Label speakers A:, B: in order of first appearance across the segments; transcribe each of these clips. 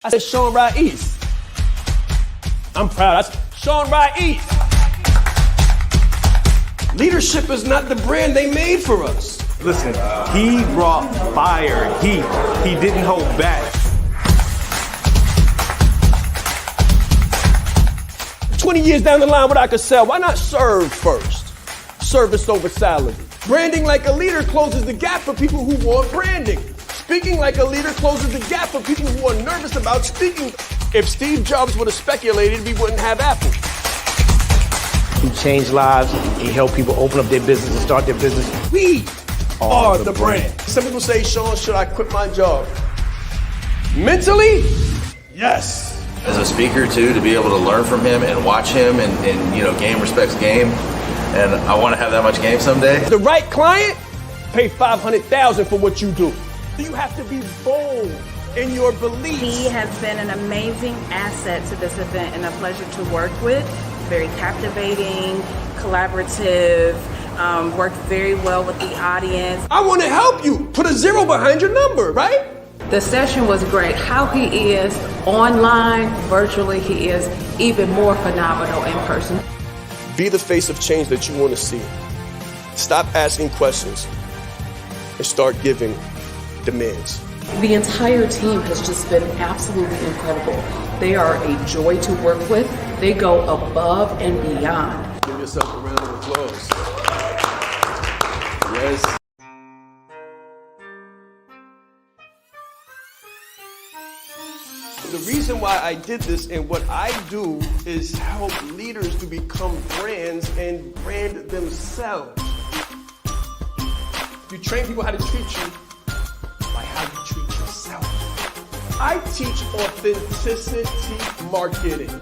A: I said Shaan Rais. I'm proud. I said Shaan Rais. Leadership is not the brand they made for us.
B: Listen, he brought fire, heat. He didn't hold back.
A: 20 years down the line, what I could sell, why not serve first? Service over salary. Branding like a leader closes the gap for people who want branding. Speaking like a leader closes the gap for people who are nervous about speaking. If Steve Jobs would have speculated, we wouldn't have Apple.
C: He changed lives. He helped people open up their business and start their business.
A: We are the brand. Some people say, Shaan, should I quit my job? Mentally, yes.
D: As a speaker too, to be able to learn from him and watch him and game respects game. And I want to have that much game someday.
A: The right client, pay $500,000 for what you do. You have to be bold in your beliefs.
E: He has been an amazing asset to this event and a pleasure to work with. Very captivating, collaborative, worked very well with the audience.
A: I want to help you. Put a 0 behind your number, right?
F: The session was great. How he is online, virtually, he is even more phenomenal in person.
A: Be the face of change that you want to see. Stop asking questions and start giving demands.
F: The entire team has just been absolutely incredible. They are a joy to work with. They go above and beyond.
A: Give yourself a round of applause. Yes. The reason why I did this and what I do is help leaders to become brands and brand themselves. You train people how to treat you by how you treat yourself. I teach authenticity marketing.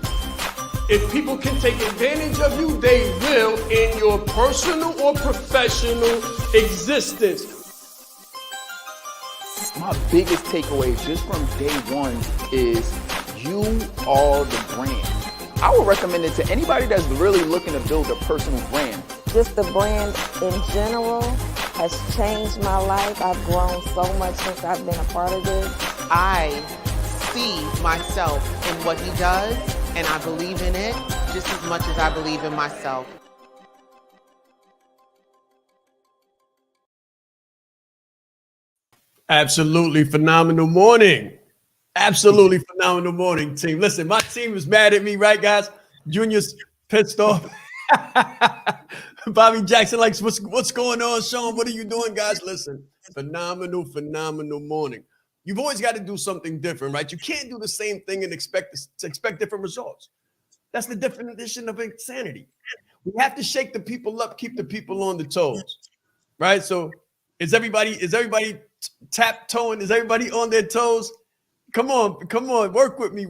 A: If people can take advantage of you, they will in your personal or professional existence.
G: My biggest takeaway just from day one is you are the brand. I would recommend it to anybody that's really looking to build a personal brand.
H: Just the brand in general has changed my life. I've grown so much since I've been a part of this.
I: I see myself in what he does, and I believe in it just as much as I believe in myself.
A: Absolutely phenomenal morning. Absolutely phenomenal morning, team. Listen, my team is mad at me, right, guys? Junior's pissed off. Bobby Jackson likes, what's going on, Shaan? What are you doing, guys? Listen, phenomenal morning. You've always got to do something different, right? You can't do the same thing and expect different results. That's the definition of insanity. We have to shake the people up, keep the people on the toes, right? So is everybody tap-toeing? Is everybody on their toes? Come on, work with me.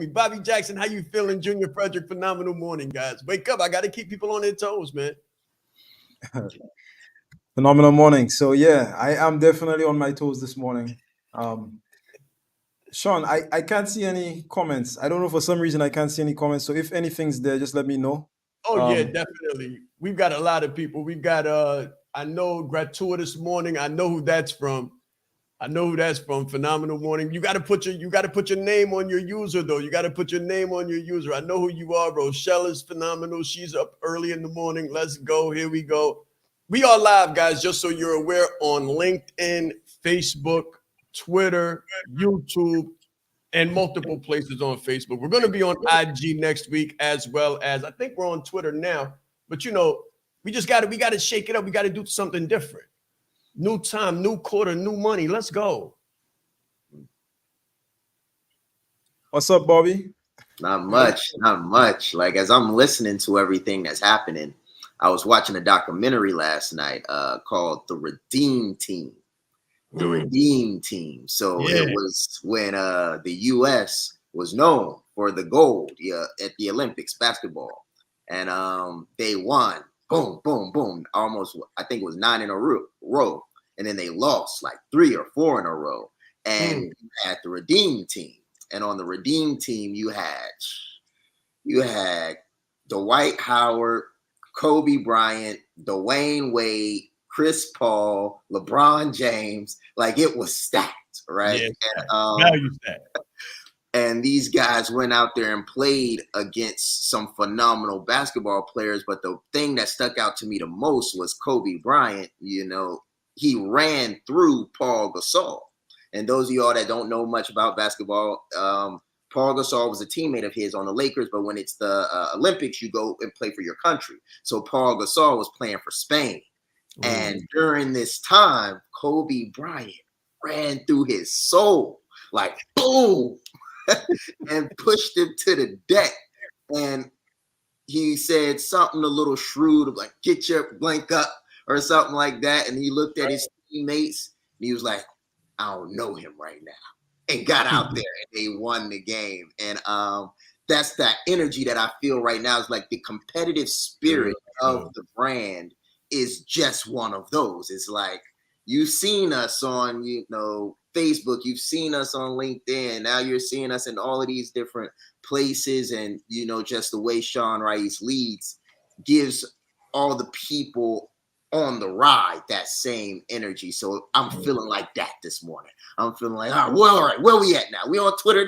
A: Bobby Jackson, how you feeling? Junior Frederick, phenomenal morning, guys. Wake up, I got to keep people on their toes, man.
J: Phenomenal morning. So yeah, I am definitely on my toes this morning. Shaan, I can't see any comments. I don't know, for some reason I can't see any comments. So if anything's there, just let me know.
A: Oh yeah, definitely. We've got a lot of people. We've got I know Gratuitous Morning. I know who that's from. Phenomenal morning. You got to put your name on your user though. I know who you are. Rochelle is phenomenal. She's up early in the morning. Let's go. Here we go. We are live, guys, just so you're aware, on LinkedIn, Facebook, Twitter, YouTube, and multiple places on Facebook. We're going to be on IG next week, as well as, I think we're on Twitter now, but we got to shake it up. We got to do something different. New time, new quarter, new money. Let's go.
J: What's up, Bobby?
K: Not much. Like, as I'm listening to everything that's happening, I was watching a documentary last night called The Redeem Team. The Redeem Team. So It was when the U.S. was known for the gold at the Olympics basketball. And they won. Boom, boom, boom. Almost, I think it was 9 in a row. And then they lost like 3 or 4 in a row. And you had the Redeem Team. And on the Redeem Team, you had Dwight Howard, Kobe Bryant, Dwayne Wade, Chris Paul, LeBron James. Like, it was stacked, right?
A: Yeah,
K: and,
A: value stacked.
K: And these guys went out there and played against some phenomenal basketball players. But the thing that stuck out to me the most was Kobe Bryant. You know, he ran through Paul Gasol. And those of y'all that don't know much about basketball, Paul Gasol was a teammate of his on the Lakers. But when it's the Olympics, you go and play for your country. So Paul Gasol was playing for Spain. And during this time, Kobe Bryant ran through his soul, like boom, and pushed him to the deck. And he said something a little shrewd, like, get your blank up or something like that. And he looked at his teammates and he was like, I don't know him right now. And got out there and they won the game. And that's that energy that I feel right now is like the competitive spirit of the brand is just one of those. It's like, you've seen us on, Facebook, you've seen us on LinkedIn. Now you're seeing us in all of these different places. And, just the way Shaan Rais leads gives all the people on the ride that same energy. So I'm feeling like that this morning. I'm feeling like, all right, where we at now? We on Twitter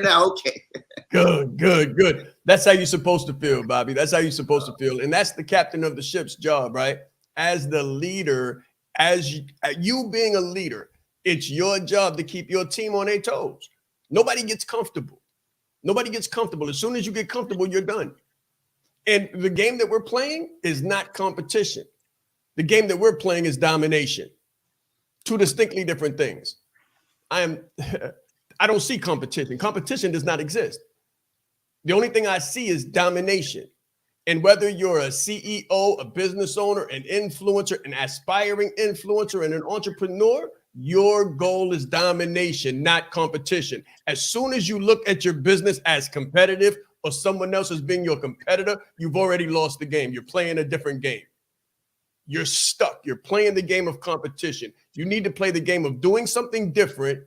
K: now? Okay.
A: Good. That's how you're supposed to feel, Bobby. That's how you're supposed to feel. And that's the captain of the ship's job, right? As the leader, as you being a leader, it's your job to keep your team on their toes. Nobody gets comfortable. As soon as you get comfortable, you're done. And the game that we're playing is not competition. The game that we're playing is domination. Two distinctly different things. I don't see competition. Competition does not exist. The only thing I see is domination. And whether you're a CEO, a business owner, an influencer, an aspiring influencer, and an entrepreneur, your goal is domination, not competition. As soon as you look at your business as competitive or someone else as being your competitor, you've already lost the game. You're playing a different game. You're stuck. You're playing the game of competition. You need to play the game of doing something different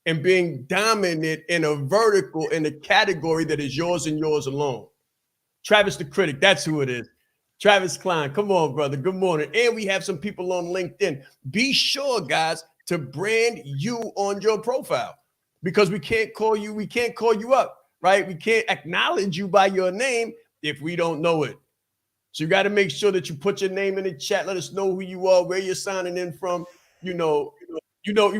A: and being dominant in a vertical, in a category that is yours and yours alone. Travis the Critic, that's who it is. Travis Klein, come on, brother. Good morning. And we have some people on LinkedIn. Be sure, guys, to brand you on your profile because we can't call you up, right? We can't acknowledge you by your name if we don't know it. So you got to make sure that you put your name in the chat. Let us know who you are, where you're signing in from. You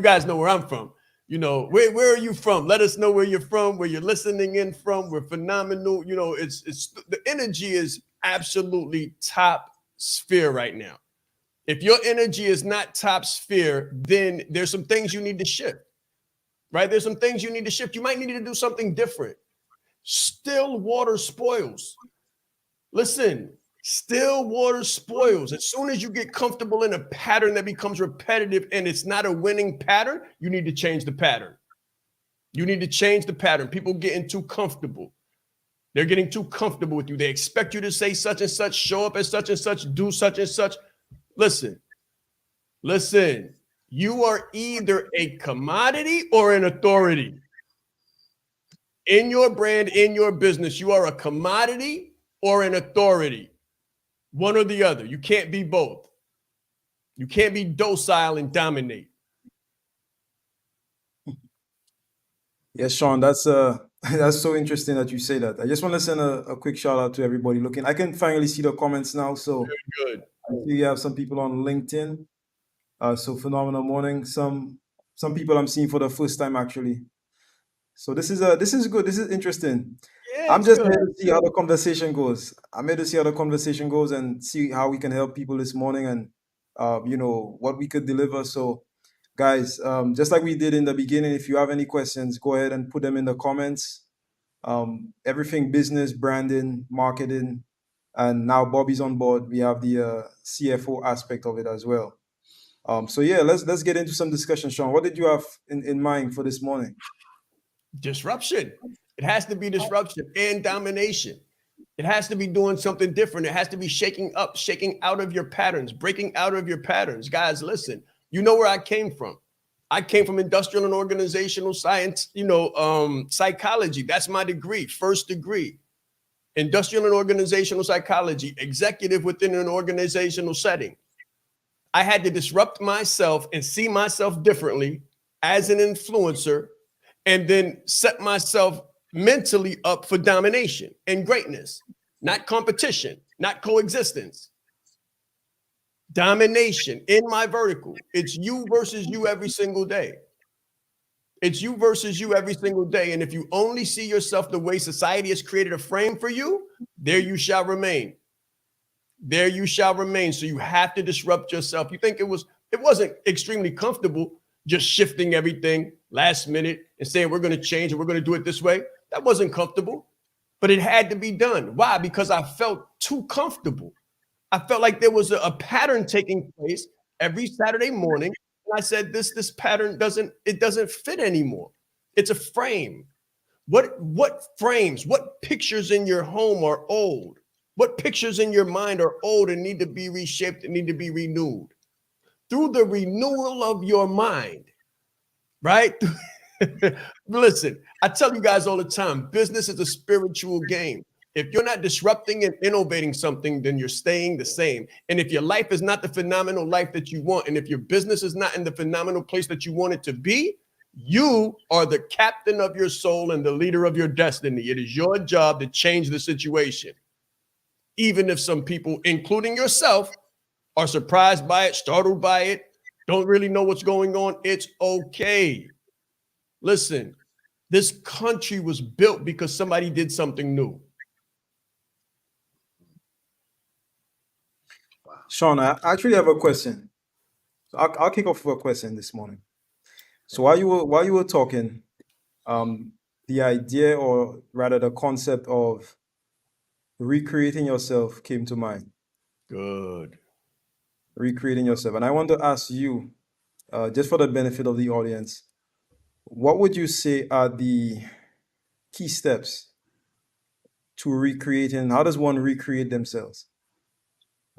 A: guys know where I'm from. Where are you from? Let us know where you're from, where you're listening in from. We're phenomenal. It's the energy is absolutely top sphere right now. If your energy is not top sphere, then there's some things you need to shift, right? There's some things you need to shift. You might need to do something different. Still water spoils. Listen, still water spoils. As soon as you get comfortable in a pattern that becomes repetitive and it's not a winning pattern, you need to change the pattern. You need to change the pattern. People getting too comfortable. They're getting too comfortable with you. They expect you to say such and such, show up as such and such, do such and such. Listen, you are either a commodity or an authority. In your brand, in your business, you are a commodity or an authority. One or the other. You can't be both. You can't be docile and dominate.
J: Yes, Shaan, that's that's so interesting that you say that. I just want to send a quick shout out to everybody looking. I can finally see the comments now. So
A: very good.
J: I see you have some people on LinkedIn. So phenomenal morning. Some people I'm seeing for the first time actually. So this is good. This is interesting.
A: Yeah,
J: I'm just
A: good.
J: here to see how the conversation goes. I'm here to see how the conversation goes and see how we can help people this morning and what we could deliver. So guys, just like we did in the beginning, if you have any questions, go ahead and put them in the comments. Everything business, branding, marketing, and now Bobby's on board. We have the CFO aspect of it as well. So yeah, let's get into some discussion. Shaan, what did you have in mind for this morning?
A: Disruption. It has to be disruption and domination. It has to be doing something different. It has to be shaking out of your patterns, breaking out of your patterns. Guys, listen, you know where I came from. I came from industrial and organizational science, psychology. That's my degree, first degree. Industrial and organizational psychology, executive within an organizational setting. I had to disrupt myself and see myself differently as an influencer and then set myself mentally up for domination and greatness, not competition, not coexistence. Domination in my vertical. It's you versus you every single day. It's you versus you every single day. And if you only see yourself the way society has created a frame for you, there you shall remain. There you shall remain. So you have to disrupt yourself. You think it wasn't extremely comfortable just shifting everything last minute and saying we're going to change and we're going to do it this way. That wasn't comfortable, but it had to be done. Why? Because I felt too comfortable. I felt like there was a pattern taking place every Saturday morning. And I said, this pattern doesn't fit anymore. It's a frame. What frames, what pictures in your home are old? What pictures in your mind are old and need to be reshaped and need to be renewed? Through the renewal of your mind, right? Listen, I tell you guys all the time, business is a spiritual game. If you're not disrupting and innovating something, then you're staying the same. And if your life is not the phenomenal life that you want, and if your business is not in the phenomenal place that you want it to be, you are the captain of your soul and the leader of your destiny. It is your job to change the situation. Even if some people, including yourself, are surprised by it, startled by it, don't really know what's going on, it's okay. Listen, this country was built because somebody did something new.
J: Shaan, I actually have a question. So I'll kick off with a question this morning. So while you were talking, the idea, or rather the concept of recreating yourself came to mind.
A: Good.
J: Recreating yourself. And I want to ask you, just for the benefit of the audience, what would you say are the key steps to recreating? How does one recreate themselves?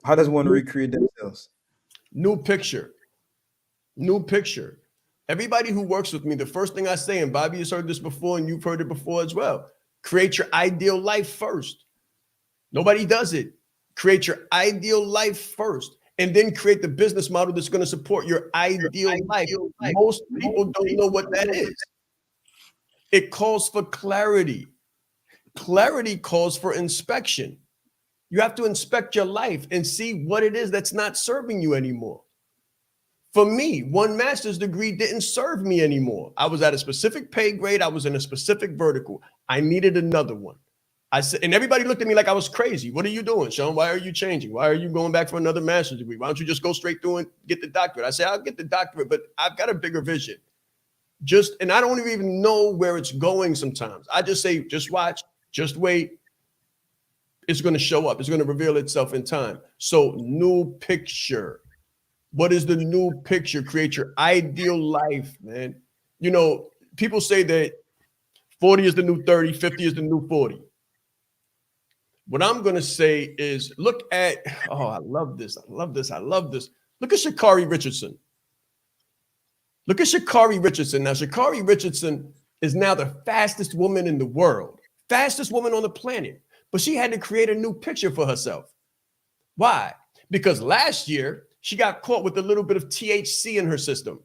J: How does one recreate themselves?
A: New picture. New picture. Everybody who works with me, the first thing I say, and Bobby has heard this before and you've heard it before as well, create your ideal life first. Nobody does it. Create your ideal life first, and then create the business model that's going to support your ideal life. Most people don't know what that is. It calls for clarity. Clarity calls for inspection. You have to inspect your life and see what it is that's not serving you anymore. For me, one master's degree didn't serve me anymore. I was at a specific pay grade. I was in a specific vertical. I needed another one. I said, and everybody looked at me like I was crazy. What are you doing, Shaan? Why are you changing? Why are you going back for another master's degree? Why don't you just go straight through and get the doctorate? I said, I'll get the doctorate, but I've got a bigger vision. And I don't even know where it's going sometimes. I just say, just watch, just wait. It's going to show up. It's going to reveal itself in time. So new picture. What is the new picture? Create your ideal life, man. You know, people say that 40 is the new 30, 50 is the new 40. What I'm going to say is look at, oh, I love this. I love this. I love this. Look at Sha'Carri Richardson. Look at Sha'Carri Richardson. Now, Sha'Carri Richardson is now the fastest woman in the world, fastest woman on the planet. But she had to create a new picture for herself. Why? Because last year, she got caught with a little bit of THC in her system.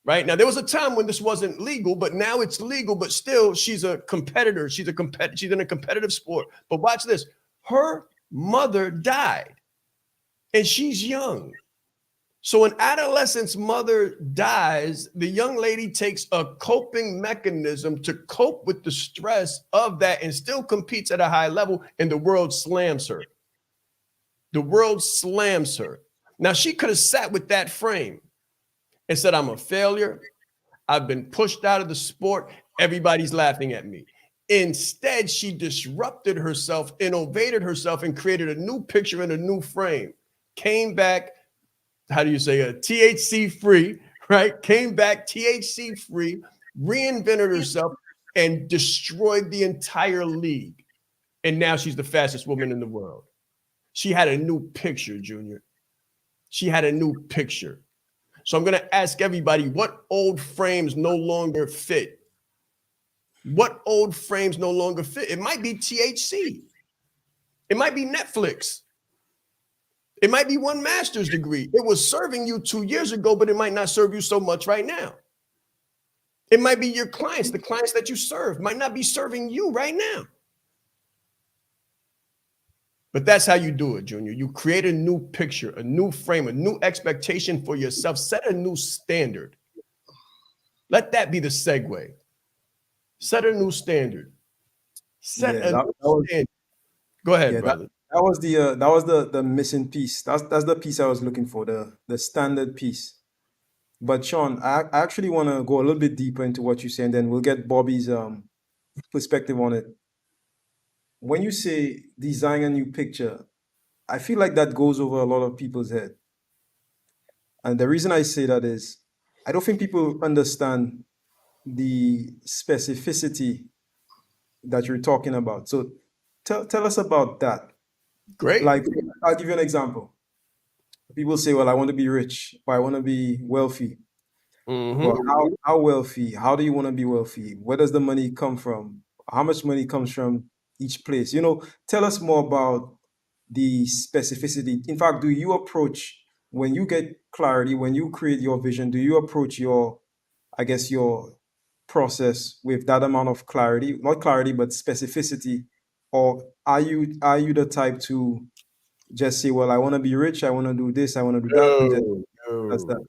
A: Right? Now, there was a time when this wasn't legal, but now it's legal, but still she's a competitor. She's in a competitive sport. But watch this. Her mother died and she's young. So an adolescent's mother dies, the young lady takes a coping mechanism to cope with the stress of that and still competes at a high level, and the world slams her. The world slams her. Now, she could have sat with that frame and said, I'm a failure. I've been pushed out of the sport. Everybody's laughing at me. Instead, she disrupted herself, innovated herself, and created a new picture and a new frame. Came back, how do you say, THC free, right? Came back THC free, reinvented herself, and destroyed the entire league. And now she's the fastest woman in the world. She had a new picture, Junior. She had a new picture. So I'm going to ask everybody, what old frames no longer fit? What old frames no longer fit? It might be THC. It might be Netflix. It might be one master's degree. It was serving you 2 years ago, but it might not serve you so much right now. It might be your clients. The clients that you serve might not be serving you right now. But that's how you do it, Junior. You create a new picture, a new frame, a new expectation for yourself. Set a new standard. Let that be the segue. Set a new standard. Set a new standard. Go ahead, brother.
J: That was the missing piece. That's the piece I was looking for, the standard piece. But Shaan, I actually want to go a little bit deeper into what you say, and then we'll get Bobby's perspective on it. When you say design a new picture, I feel like that goes over a lot of people's head. And the reason I say that is I don't think people understand the specificity that you're talking about. So tell us about that.
A: Great.
J: Like, I'll give you an example. People say, well, I want to be rich, or I want to be wealthy. Well, how wealthy? How do you want to be wealthy? Where does the money come from? How much money comes from each place? Tell us more about the specificity. In fact, do you approach, when you get clarity, when you create your vision, do you approach your process with that amount of clarity, not clarity, but specificity? Or are you the type to just say, well, I want to be rich, I want to do this, I want to do that, and just that's that?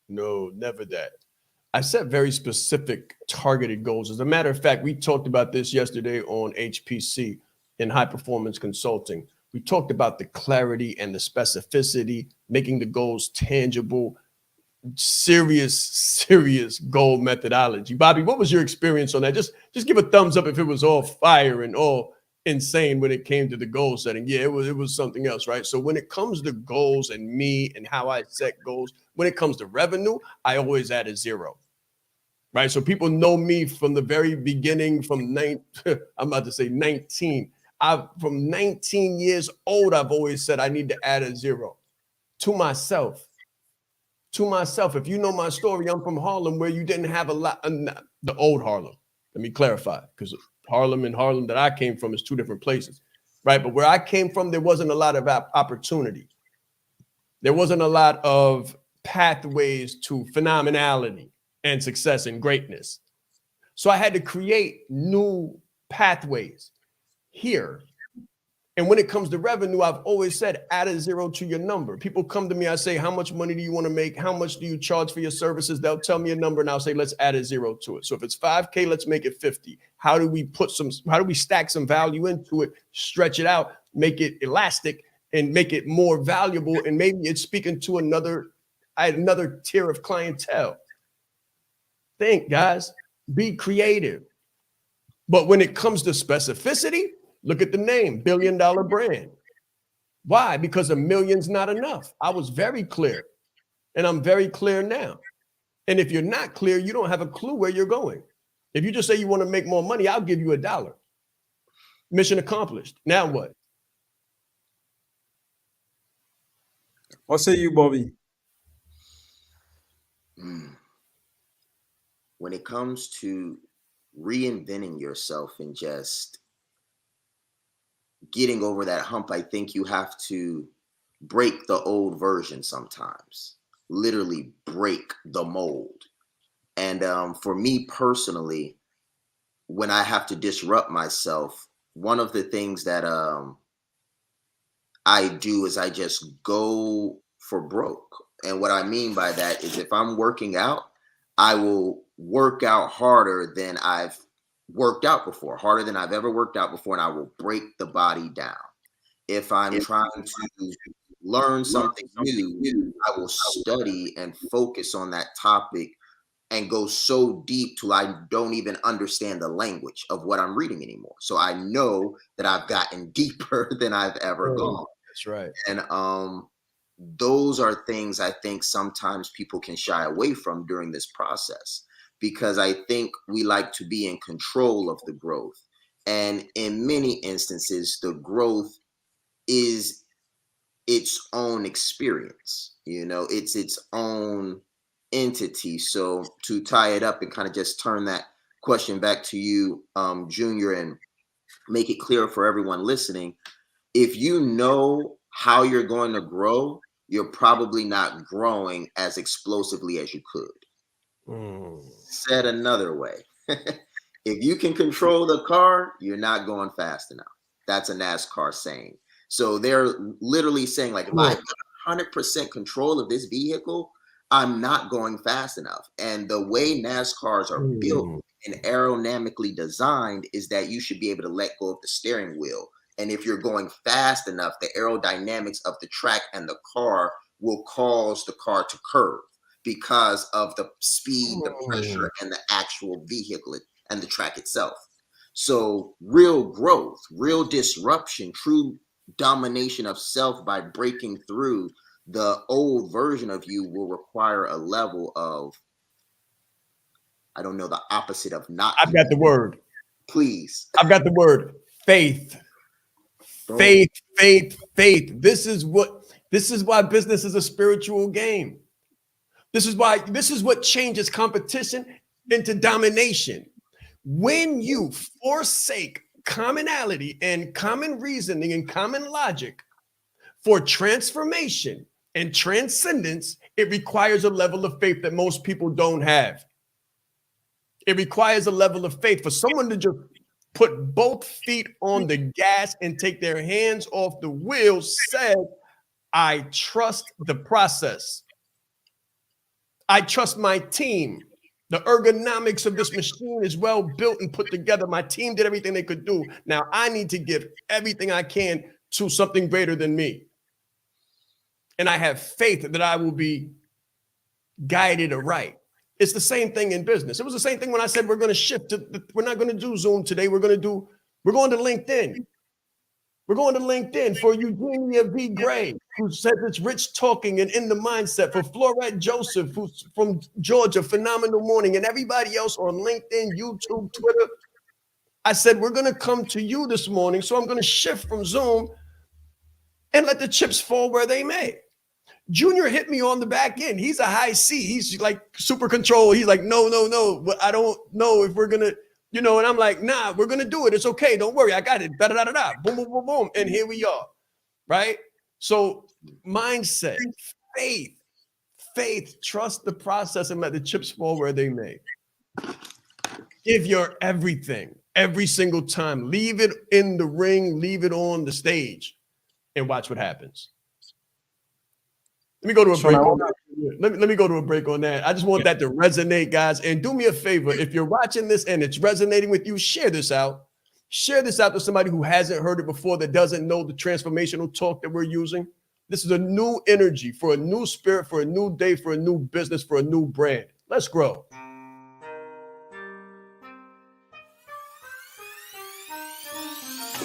A: No, never that. I set very specific targeted goals. As a matter of fact, we talked about this yesterday on HPC in High Performance Consulting. We talked about the clarity and the specificity, making the goals tangible, serious goal methodology. Bobby, what was your experience on that? Just give a thumbs up if it was all fire and all insane when it came to the goal setting. Yeah, it was something else, right? So when it comes to goals and me and how I set goals, when it comes to revenue, I always add a 0, right? So people know me from the very beginning, I'm about to say 19. From 19 years old, I've always said I need to add a 0 to myself. If you know my story, I'm from Harlem, where you didn't have a lot, the old Harlem. Let me clarify, because Harlem and Harlem that I came from is two different places, right? But where I came from, there wasn't a lot of opportunity. There wasn't a lot of pathways to phenomenality and success and greatness. So I had to create new pathways here. And when it comes to revenue, I've always said, add a 0 to your number. People come to me, I say, how much money do you want to make? How much do you charge for your services? They'll tell me a number and I'll say, let's add a 0 to it. So if it's 5K, let's make it 50. How do we stack some value into it, stretch it out, make it elastic and make it more valuable? And maybe it's speaking to another tier of clientele. Think, guys, be creative. But when it comes to specificity, look at the name, $1 billion brand. Why? Because $1 million's not enough. I was very clear, and I'm very clear now. And if you're not clear, you don't have a clue where you're going. If you just say you want to make more money, I'll give you $1. Mission accomplished. Now what?
J: What say you, Bobby?
K: When it comes to reinventing yourself and just getting over that hump, I think you have to break the old version sometimes, literally break the mold. And for me personally, when I have to disrupt myself, one of the things that I do is I just go for broke. And what I mean by that is if I'm working out, I will work out harder than I've worked out before, harder than I've ever worked out before, and I will break the body down. If I'm trying to learn something new, I will study and focus on that topic and go so deep till I don't even understand the language of what I'm reading anymore. So I know that I've gotten deeper than I've ever gone.
A: That's right.
K: And those are things I think sometimes people can shy away from during this process, because I think we like to be in control of the growth. And in many instances, the growth is its own experience, it's its own entity. So to tie it up and kind of just turn that question back to you, Junior, and make it clear for everyone listening, if you know how you're going to grow, you're probably not growing as explosively as you could. Said another way, if you can control the car, you're not going fast enough. That's a NASCAR saying. So they're literally saying, like, if I got 100% control of this vehicle, I'm not going fast enough. And the way NASCARs are built and aerodynamically designed is that you should be able to let go of the steering wheel. And if you're going fast enough, the aerodynamics of the track and the car will cause the car to curve because of the speed, the pressure, and the actual vehicle and the track itself. So real growth, real disruption, true domination of self by breaking through the old version of you will require a level of, I don't know, the opposite of not.
A: I've got the word.
K: Please.
A: I've got the word. Faith. Faith, faith, faith. This is why business is a spiritual game. This is what changes competition into domination. When you forsake commonality and common reasoning and common logic for transformation and transcendence, it requires a level of faith that most people don't have. It requires a level of faith for someone to just put both feet on the gas and take their hands off the wheel. Says, I trust the process. I trust my team. The ergonomics of this machine is well built and put together. My team did everything they could do. Now I need to give everything I can to something greater than me. And I have faith that I will be guided aright. It's the same thing in business. It was the same thing when I said we're going to shift we're not going to do Zoom today. We're going to LinkedIn. We're going to LinkedIn for Eugenia V. Gray, who says it's rich talking and in the mindset, for Florette Joseph, who's from Georgia, Phenomenal Morning, and everybody else on LinkedIn, YouTube, Twitter. I said, we're going to come to you this morning. So I'm going to shift from Zoom and let the chips fall where they may. Junior hit me on the back end. He's a high C. He's like super control. He's like, no. But I don't know if we're going to, and I'm like, nah, we're going to do it. It's okay. Don't worry. I got it. Da-da-da-da-da. Boom, boom, boom, boom. And here we are. Right? So mindset, faith, trust the process and let the chips fall where they may. Give your everything every single time. Leave it in the ring. Leave it on the stage and watch what happens. Let me go to a break on that. Let me go to a break on that. I just want that to resonate, guys. And do me a favor. If you're watching this and it's resonating with you, share this out. Share this out to somebody who hasn't heard it before, that doesn't know the transformational talk that we're using. This is a new energy for a new spirit, for a new day, for a new business, for a new brand. Let's grow.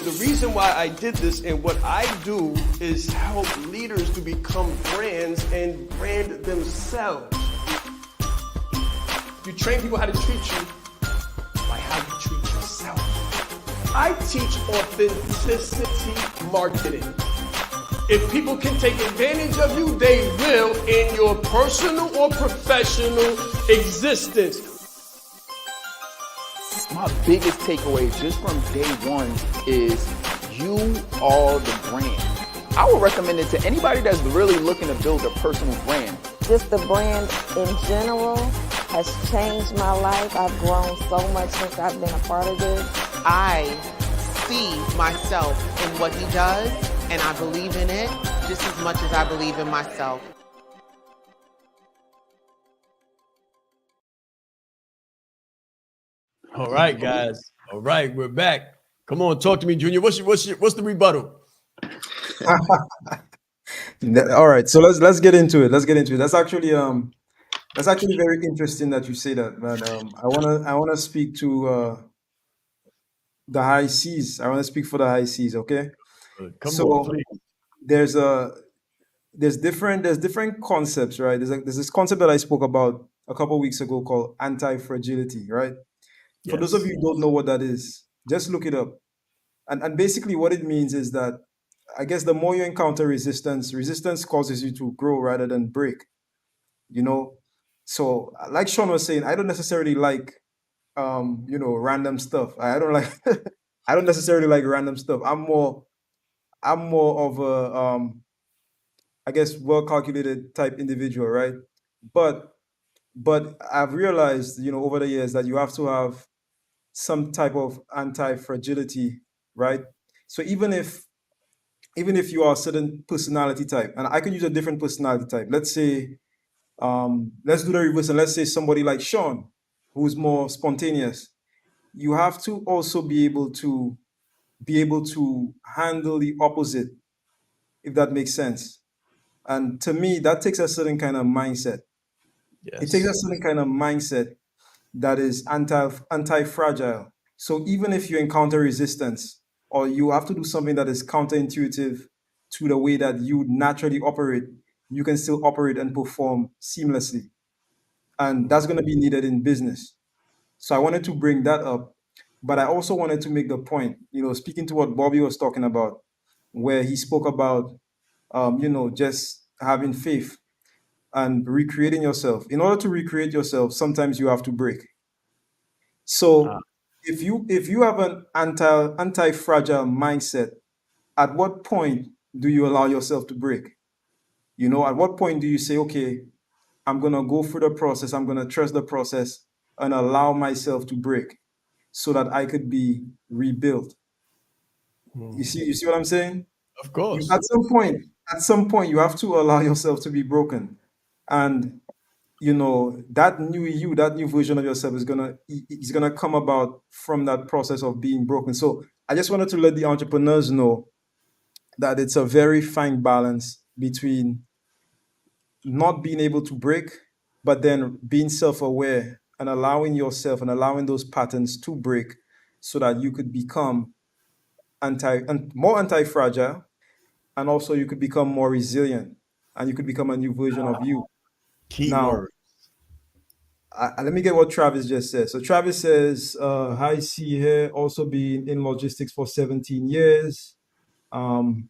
A: The reason why I did this and what I do is help leaders to become brands and brand themselves. You train people how to treat you by how you treat yourself. I teach authenticity marketing. If people can take advantage of you, they will in your personal or professional existence.
G: My biggest takeaway just from day one is you are the brand. I would recommend it to anybody that's really looking to build a personal brand.
H: Just the brand in general has changed my life. I've grown so much since I've been a part of this.
I: I see myself in what he does, and I believe in it just as much as I believe in myself.
A: All right, guys. All right, we're back. Come on, talk to me, Junior. What's the rebuttal?
J: All right, so let's get into it. That's actually very interesting that you say that, man. I wanna speak to the high seas. I want to speak for the high seas. Okay.
A: Come on, please.
J: There's different concepts, right? There's this concept that I spoke about a couple weeks ago called anti-fragility, right? For those of you who don't know what that is, just look it up. And basically what it means is that, I guess, the more you encounter resistance causes you to grow rather than break, So like Shaan was saying, I don't necessarily like, random stuff. I don't like, I don't necessarily like random stuff. I'm more of a, I guess, well-calculated type individual, right? But But I've realized, over the years that you have to have some type of anti-fragility, right? So even if you are a certain personality type, and I could use a different personality type. Let's say, let's do the reverse, and let's say somebody like Shaan, who's more spontaneous. You have to also be able to handle the opposite, if that makes sense. And to me, that takes a certain kind of mindset. It takes a
A: Yes.
J: certain kind of mindset that is anti-fragile. So even if you encounter resistance or you have to do something that is counterintuitive to the way that you naturally operate, you can still operate and perform seamlessly. And that's going to be needed in business. So I wanted to bring that up, but I also wanted to make the point, speaking to what Bobby was talking about, where he spoke about, just having faith and recreating yourself. In order to recreate yourself, sometimes you have to break.
A: Ah,
J: So if you have an anti-fragile mindset, at what point do you allow yourself to break? At what point do you say, okay, I'm gonna go through the process, I'm gonna trust the process and allow myself to break so that I could be rebuilt. You see what I'm saying?
A: of
J: You,
A: course.
J: at some point, you have to allow yourself to be broken. And that new you, that new version of yourself is gonna come about from that process of being broken. So I just wanted to let the entrepreneurs know that it's a very fine balance between not being able to break, but then being self-aware and allowing yourself and allowing those patterns to break so that you could become more anti-fragile, and also you could become more resilient, and you could become a new version of you. Now,
A: Keyword.
J: let me get what Travis just said. So Travis says, "Hi, C here, also been in logistics for 17 years." Um,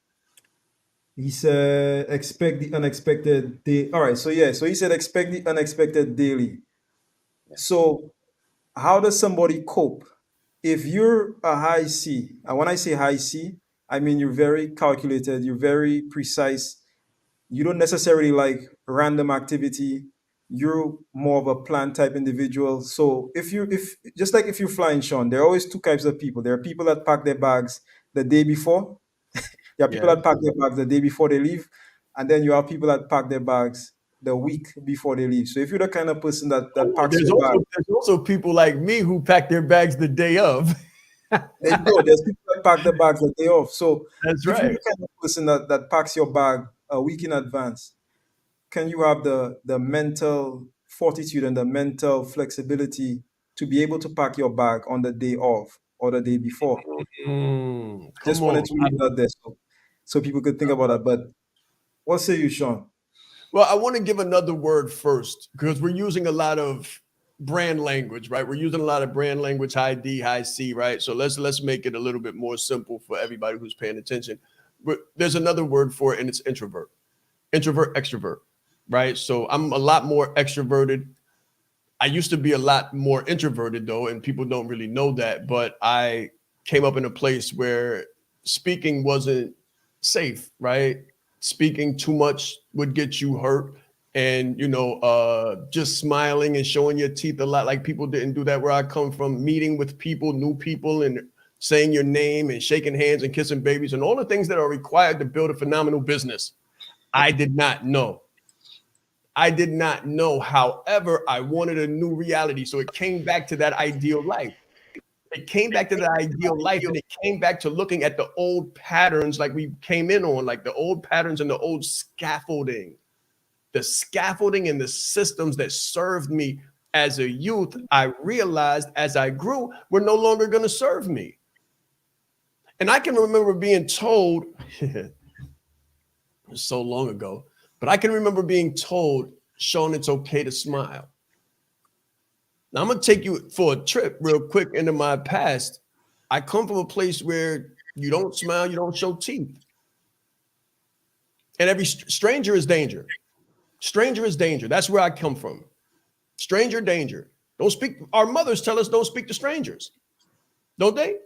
J: he said, "Expect the unexpected day." All right, so yeah, so he said, "Expect the unexpected daily." So how does somebody cope if you're a high C? And when I say high C, I mean you're very calculated, you're very precise. You don't necessarily like random activity. You're more of a plan type individual. So if just like if you're flying, Sean, there are always two types of people. There are people that pack their bags the day before. There are people
A: Yes.
J: that pack their bags the day before they leave, and then you have people that pack their bags the week before they leave. So if you're the kind of person that
A: Oh,
J: packs your bag,
A: there's also people like me who pack their bags the day of.
J: there you go. There's people that pack the bags the day off. So
A: That's
J: if you're
A: right.
J: the kind of person that packs your bag a week in advance, can you have the mental fortitude and the mental flexibility to be able to pack your bag on the day off or the day before?
A: Come
J: Just wanted
A: on.
J: to leave that there so people could think about that. But what say you, Sean?
A: Well, I want to give another word first because we're using a lot of brand language, right? We're using a lot of brand language, high D, high C, right? So let's make it a little bit more simple for everybody who's paying attention. But there's another word for it, and it's introvert. Introvert, extrovert, right? So I'm a lot more extroverted. I used to be a lot more introverted though, and people don't really know that, but I came up in a place where speaking wasn't safe, right? Speaking too much would get you hurt. And just smiling and showing your teeth a lot, like people didn't do that where I come from, meeting with people, new people, and saying your name and shaking hands and kissing babies and all the things that are required to build a phenomenal business. I did not know. I did not know. However, I wanted a new reality. So it came back to that ideal life. It came back to the ideal life, and it came back to looking at the old patterns like we came in on, like the old patterns and the old scaffolding and the systems that served me as a youth. I realized as I grew, were no longer going to serve me. And I can remember being told, so long ago, but I can remember being told, Sean, it's okay to smile. Now I'm going to take you for a trip real quick into my past. I come from a place where you don't smile, you don't show teeth. And every stranger is danger. Stranger is danger. That's where I come from. Stranger danger. Don't speak. Our mothers tell us don't speak to strangers. Don't they?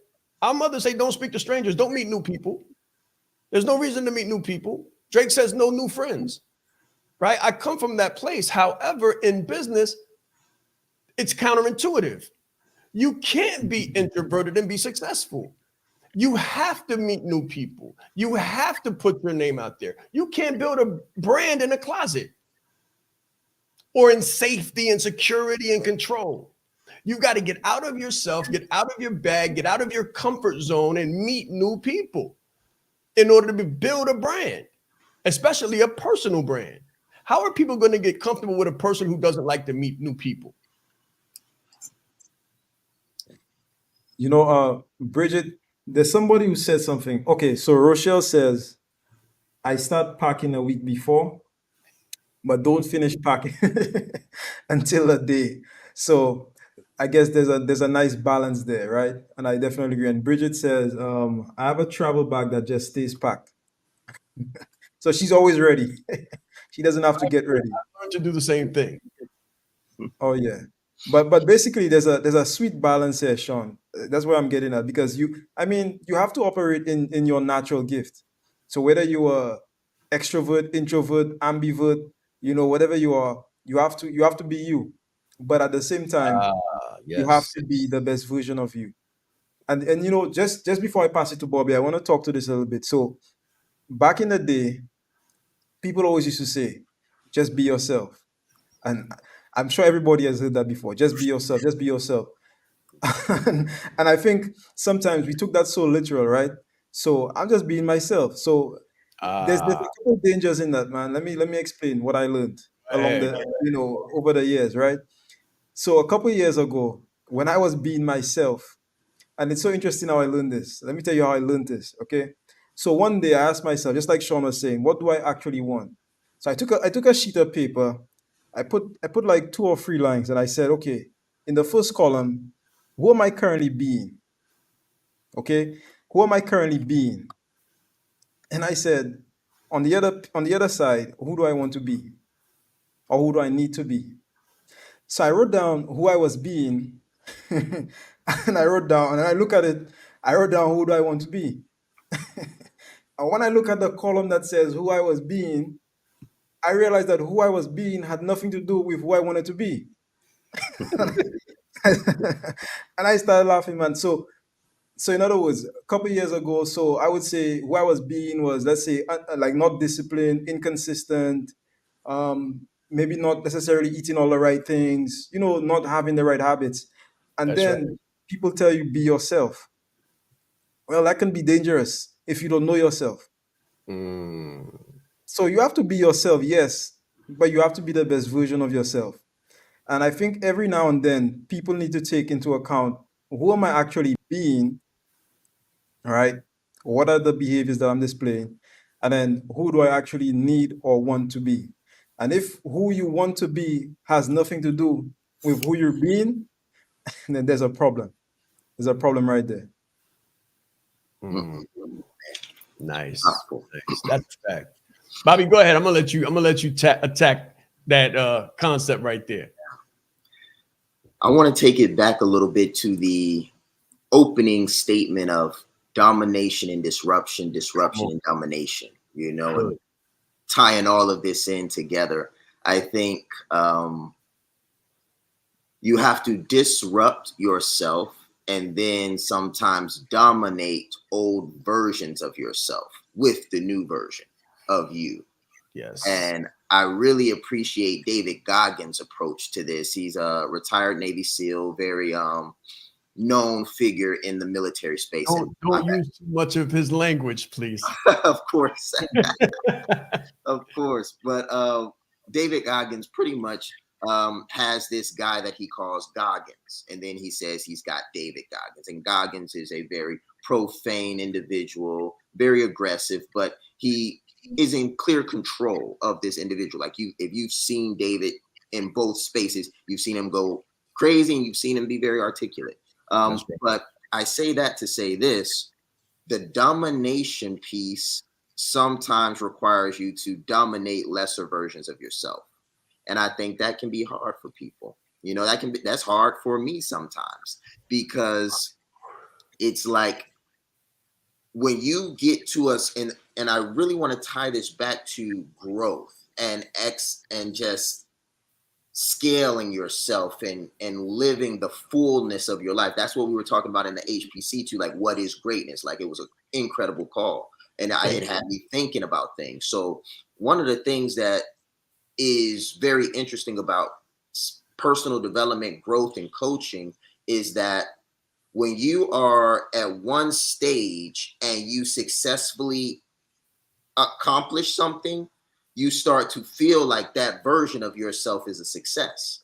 A: Our mothers say don't speak to strangers. Don't meet new people. There's no reason to meet new people. Drake says no new friends. Right? I come from that place. However, in business, It's counterintuitive. You can't be introverted and be successful. You have to meet new people. You have to put your name out there. You can't build a brand in a closet or in safety and security and control. You got to get out of yourself, get out of your bag, get out of your comfort zone and meet new people in order to build a brand, especially a personal brand. How are people going to get comfortable with a person who doesn't like to meet new people?
J: You know, Bridget, there's somebody who said something. Okay, so Rochelle says, I start packing a week before, but don't finish packing until a day. So I guess there's a nice balance there, right? And I definitely agree. And Bridget says, I have a travel bag that just stays packed. So she's always ready. She doesn't have to get ready.
A: I learned to do the same thing.
J: Oh yeah. But basically there's a sweet balance here, Sean. That's what I'm getting at because you have to operate in your natural gift. So whether you are extrovert, introvert, ambivert, whatever you are, you have to be you. But at the same time, you have
A: Yes.
J: to be the best version of you. And just before I pass it to Bobby, I want to talk to this a little bit. So back in the day, people always used to say, just be yourself. And I'm sure everybody has heard that before. Just be yourself. Just be yourself. and I think sometimes we took that so literal, right? So I'm just being myself. So there's a couple of dangers in that, man. Let me explain what I learned along
A: Hey,
J: the over the years, right? So a couple of years ago, when I was being myself, and it's so interesting how I learned this. Let me tell you how I learned this. Okay. So one day I asked myself, just like Sean was saying, what do I actually want? So I took a sheet of paper, I put like 2 or 3 lines, and I said, okay, in the first column, who am I currently being? Okay, who am I currently being? And I said, on the other side, who do I want to be, or who do I need to be? So I wrote down who I was being, and and I look at it, I wrote down who do I want to be. And when I look at the column that says who I was being, I realized that who I was being had nothing to do with who I wanted to be. And I started laughing, man. So in other words, a couple years ago, so I would say who I was being was, let's say, like not disciplined, inconsistent, maybe not necessarily eating all the right things, not having the right habits. And
A: that's right.
J: then people tell you be yourself. Well, that can be dangerous if you don't know yourself.
A: Mm.
J: So you have to be yourself, yes, but you have to be the best version of yourself. And I think every now and then people need to take into account, who am I actually being? All right. What are the behaviors that I'm displaying? And then who do I actually need or want to be? And if who you want to be has nothing to do with who you're being, then there's a problem. There's a problem right there.
A: Mm. Nice. Nice. That's a fact. Bobby, go ahead. I'm gonna let you attack that concept right there.
K: I want to take it back a little bit to the opening statement of domination and disruption, and domination, and tying all of this in together. I think you have to disrupt yourself and then sometimes dominate old versions of yourself with the new version of you.
A: Yes.
K: And I really appreciate David Goggins' approach to this. He's a retired Navy SEAL, very known figure in the military space.
A: Don't use too much of his language, please.
K: Of course. Of course. But David Goggins pretty much has this guy that he calls Goggins. And then he says he's got David Goggins. And Goggins is a very profane individual, very aggressive, but he is in clear control of this individual. Like if you've seen David in both spaces, you've seen him go crazy and you've seen him be very articulate.
A: Right.
K: But I say that to say this: the domination piece sometimes requires you to dominate lesser versions of yourself. And I think that can be hard for people. That's hard for me sometimes, because it's like when you get to us, and I really want to tie this back to growth and just scaling yourself and living the fullness of your life. That's what we were talking about in the HPC too. Like, what is greatness? Like, it was an incredible call, and it had me thinking about things. So one of the things that is very interesting about personal development, growth, and coaching is that when you are at one stage and you successfully accomplish something, you start to feel like that version of yourself is a success.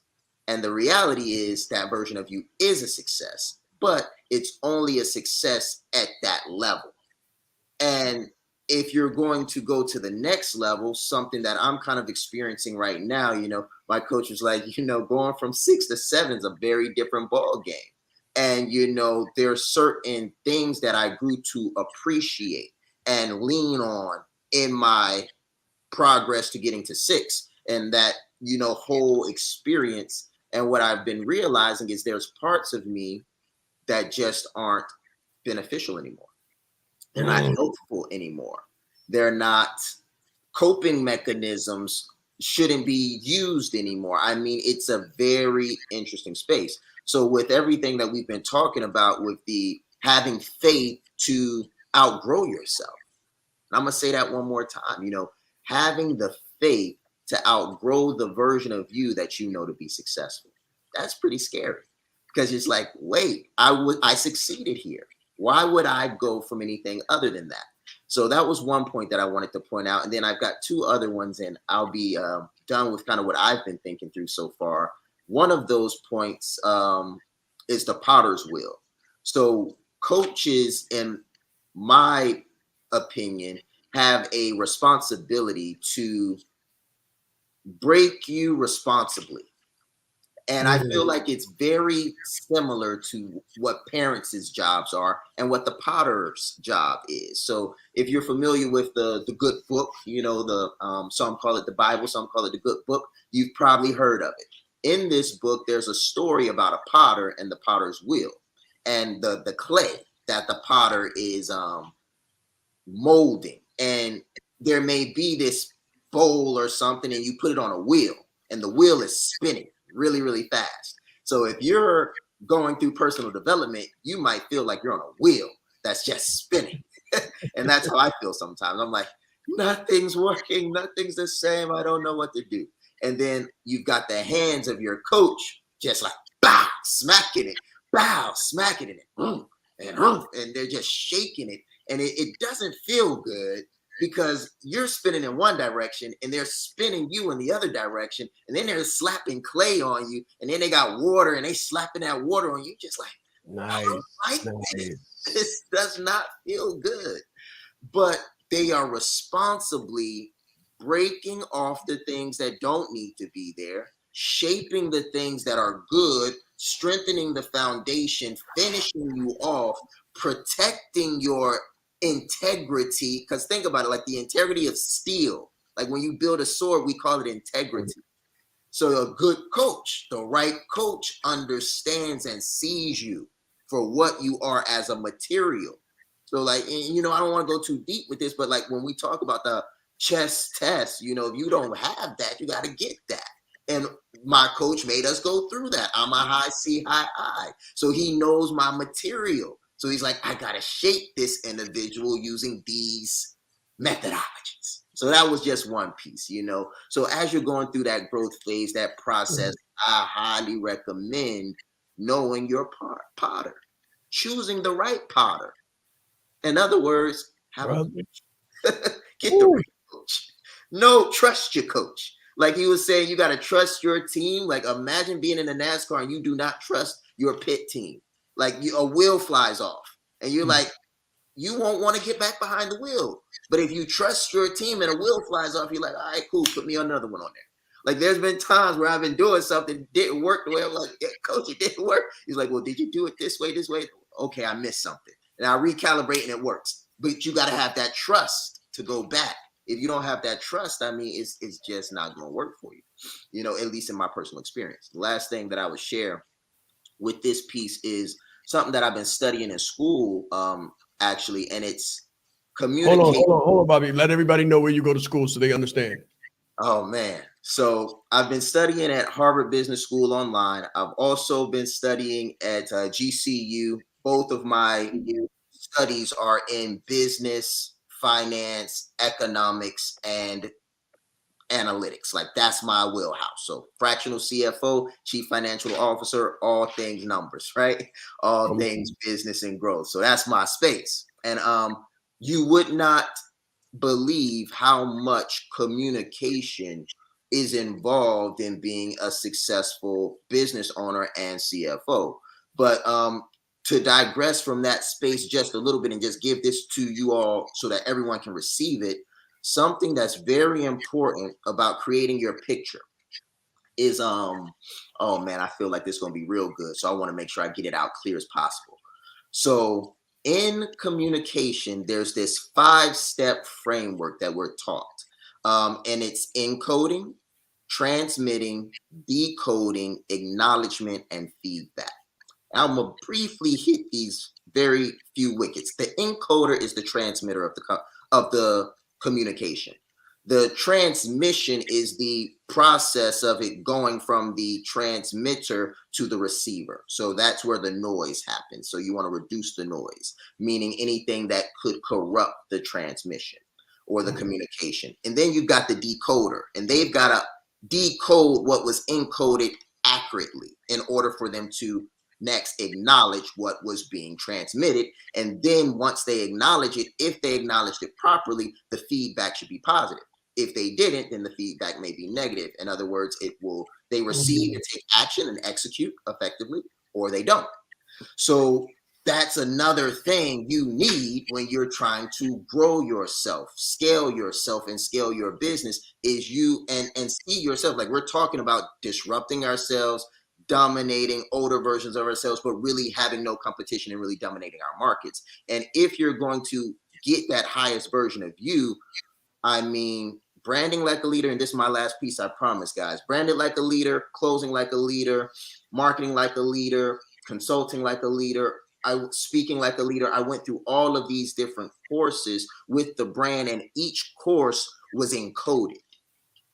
K: And the reality is that version of you is a success, but it's only a success at that level. And if you're going to go to the next level, something that I'm kind of experiencing right now, my coach was like, going from 6 to 7 is a very different ball game. And, there are certain things that I grew to appreciate and lean on in my progress to getting to 6, and that, whole experience. And what I've been realizing is there's parts of me that just aren't beneficial anymore. They're not helpful anymore. They're not coping mechanisms, shouldn't be used anymore. I mean, it's a very interesting space. So with everything that we've been talking about with the having faith to outgrow yourself, and I'm going to say that one more time, having the faith to outgrow the version of you that you know to be successful. That's pretty scary, because it's like, wait, I succeeded here. Why would I go from anything other than that? So that was one point that I wanted to point out. And then I've got 2 other ones, and I'll be done with kind of what I've been thinking through so far. One of those points is the potter's wheel. So coaches, in my opinion, have a responsibility to break you responsibly. And I feel like it's very similar to what parents' jobs are and what the potter's job is. So if you're familiar with the good book, some call it the Bible, some call it the good book, you've probably heard of it. In this book, there's a story about a potter and the potter's wheel, and the clay that the potter is molding. And there may be this bowl or something, and you put it on a wheel, and the wheel is spinning really, really fast. So if you're going through personal development, you might feel like you're on a wheel that's just spinning. And that's how I feel sometimes. I'm like, nothing's working, nothing's the same, I don't know what to do. And then you've got the hands of your coach just like, bow, smacking it, bow, smacking it, and they're just shaking it. And it doesn't feel good, because you're spinning in one direction and they're spinning you in the other direction. And then they're slapping clay on you. And then they got water and they slapping that water on you. Just like, nice. This does not feel good. But they are responsibly breaking off the things that don't need to be there, shaping the things that are good, strengthening the foundation, finishing you off, protecting your integrity. Because think about it, like the integrity of steel. Like when you build a sword, we call it integrity. So a good coach, the right coach, understands and sees you for what you are as a material. So like, I don't want to go too deep with this, but like when we talk about the chess test, if you don't have that, you got to get that. And my coach made us go through that. I'm a high C, high I. So he knows my material. So he's like, I got to shape this individual using these methodologies. So that was just one piece, So as you're going through that growth phase, that process, I highly recommend knowing your potter, choosing the right potter. In other words, get the right coach. No, trust your coach. Like he was saying, you got to trust your team. Like imagine being in a NASCAR and you do not trust your pit team. Like a wheel flies off and you're like, you won't want to get back behind the wheel. But if you trust your team and a wheel flies off, you're like, all right, cool, put me another one on there. Like there's been times where I've been doing something that didn't work the way I'm like, yeah, coach, it didn't work. He's like, well, did you do it this way, this way? Okay, I missed something. And I recalibrate and it works. But you got to have that trust to go back. If you don't have that trust, I mean, it's just not going to work for you, at least in my personal experience. The last thing that I would share with this piece is something that I've been studying in school, actually, and it's communication.
A: Hold on, Bobby. Let everybody know where you go to school so they understand.
K: Oh, man. So I've been studying at Harvard Business School online. I've also been studying at GCU. Both of my studies are in business, finance, economics, and analytics. Like that's my wheelhouse. So fractional CFO, chief financial officer, all things numbers, right? All things business and growth. So that's my space. And you would not believe how much communication is involved in being a successful business owner and CFO. But to digress from that space just a little bit and just give this to you all so that everyone can receive it, something that's very important about creating your picture is oh man, I feel like this is going to be real good. So I want to make sure I get it out clear as possible. So in communication, there's this 5-step framework that we're taught. And it's encoding, transmitting, decoding, acknowledgement, and feedback. I'm going to briefly hit these very few wickets. The encoder is the transmitter of the communication. The transmission is the process of it going from the transmitter to the receiver. So that's where the noise happens. So you want to reduce the noise, meaning anything that could corrupt the transmission or the communication. And then you've got the decoder, and they've got to decode what was encoded accurately in order for them to next acknowledge what was being transmitted. And then once they acknowledge it, if they acknowledged it properly, the feedback should be positive. If they didn't, then the feedback may be negative. In other words, they receive and take action and execute effectively, or they don't. So that's another thing you need when you're trying to grow yourself, scale yourself, and scale your business is you and see yourself. Like we're talking about disrupting ourselves, dominating older versions of ourselves, but really having no competition and really dominating our markets. And if you're going to get that highest version of you, I mean, branding like a leader, and this is my last piece, I promise, guys. Branded like a leader, closing like a leader, marketing like a leader, consulting like a leader, speaking like a leader. I went through all of these different courses with the brand, and each course was encoded.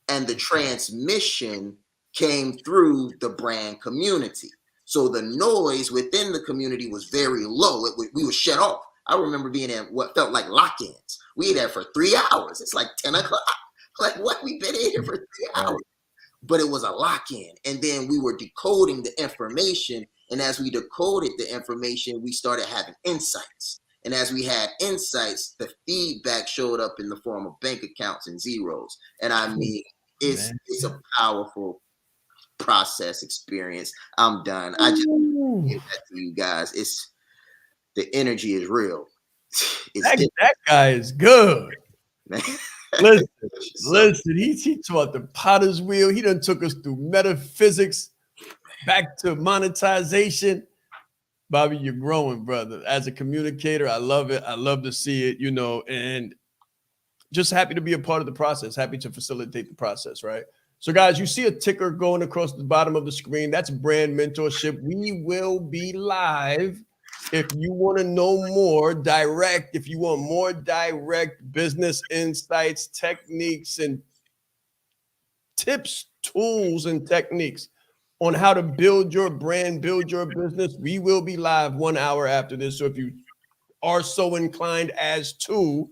K: And the transmission came through the brand community. So the noise within the community was very low. We were shut off. I remember being in what felt like lock-ins. We were there for 3 hours. It's like 10 o'clock. Like, what? We've been in here for 3 hours. But it was a lock-in. And then we were decoding the information. And as we decoded the information, we started having insights. And as we had insights, the feedback showed up in the form of bank accounts and zeros. And I mean, it's a powerful process experience. I'm done. I just give that to you guys. The energy is real.
A: That guy is good. Listen, he taught the potter's wheel. He done took us through metaphysics, back to monetization. Bobby, you're growing, brother. As a communicator, I love it. I love to see it, and just happy to be a part of the process, happy to facilitate the process, right? So guys, you see a ticker going across the bottom of the screen. That's brand mentorship. We will be live. If you want to know more direct, if you want more direct business insights, techniques, and tips, tools, and techniques on how to build your brand, build your business, we will be live 1 hour after this. So if you are so inclined as to